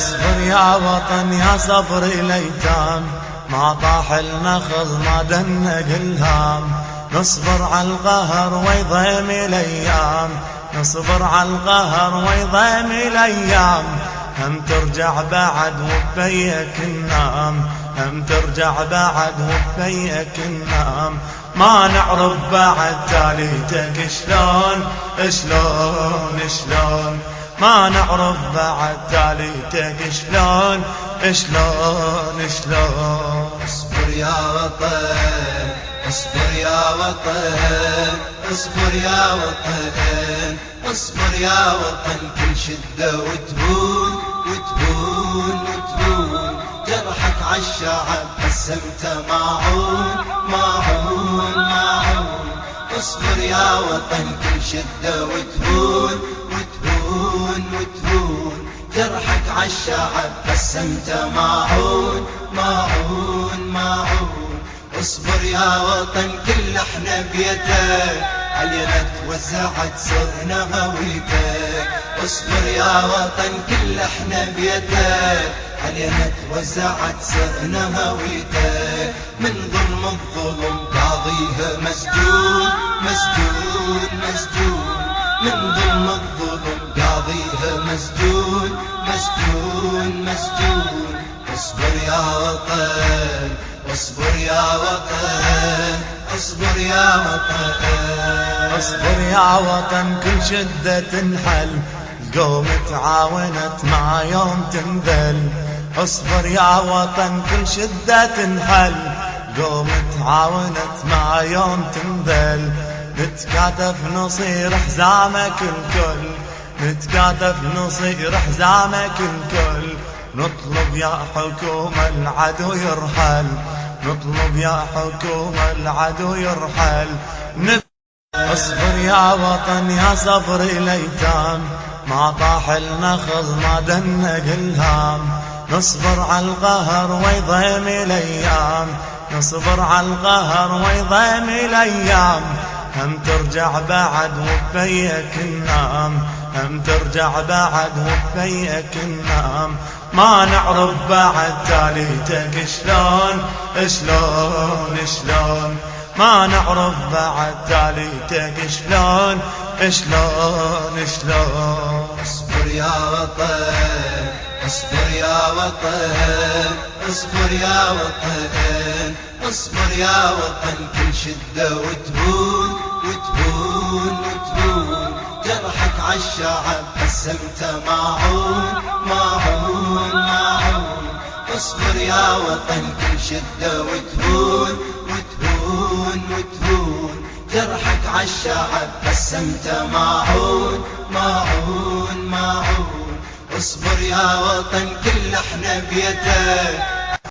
اصبر يا وطن يا صبر الايتام، ما طاح النخل ما دنق الهام. نصبر على القهر ويضيم الايام، نصبر على القهر ويضيم الايام. هم ترجع بعد وبيك النام، هم ترجع بعد وبيك النام. ما نعرف بعد تاليتك شلون شلون شلون، ما نعرف بعد تاليتك شلون شلون شلون. اصبر يا وطن، اصبر يا وطن، اصبر يا وطن، اصبر يا وطن. كل شدة وتهون وتهون وتهون، جرحك عالشعب قسمته معون معون معون. اصبر يا وطن كل شدة وتهون وتهون وتهون، جرحك عالشعب قسمته معون معون معون. اصبر يا وطن كل احنا بيدك، علينا توزعت صرنا هويتك. اصبر يا وطن كل احنا بيدك، علينا توزعت صرنا هويتك. من ظلم الظلم قاضيها مسجون مسجون مسجون، من ظلم الظلم قاضيها مسجون مسجون مسجون. اصبر يا وطن، اصبر يا وطن، اصبر يا وطن. اصبر يا وطن كل شدة تنحل، القوم تعاونت مع يوم تنذل. اصبر يا وطن كل شدة تنحل، القوم تعاونت مع يوم تنذل. نتكاتف نصير حزامك الكل، نتكاتف نصير حزامك الكل. نطلب يا حكومة العدو يرحل، نطلب يا حكومة العدو يرحل. اصبر يا وطن يا صبر الايتام، ما طاح النخل ما دنق الهام. نصبر على القهر ويضيم الايام، نصبر على القهر ويضيم الايام. هم ترجع بعد وبيك النام، هم ترجع بعد وبيك النام. ما نعرف بعد تاليتك شلون شلون شلون، ما نعرف بعد تاليتك شلون شلون شلون. اصبر يا وطن، اصبر يا وطن، اصبر يا وطن، اصبر يا وطن. كل شدة وتهون وتهون وتهون، جرحك عالشعب قسمته معون معون معون. اصبر يا وطن كل شدة وتهون وتهون وتهون، جرحك عالشعب قسمته معون معون معون. اصبر يا وطن كل احنا بيدك،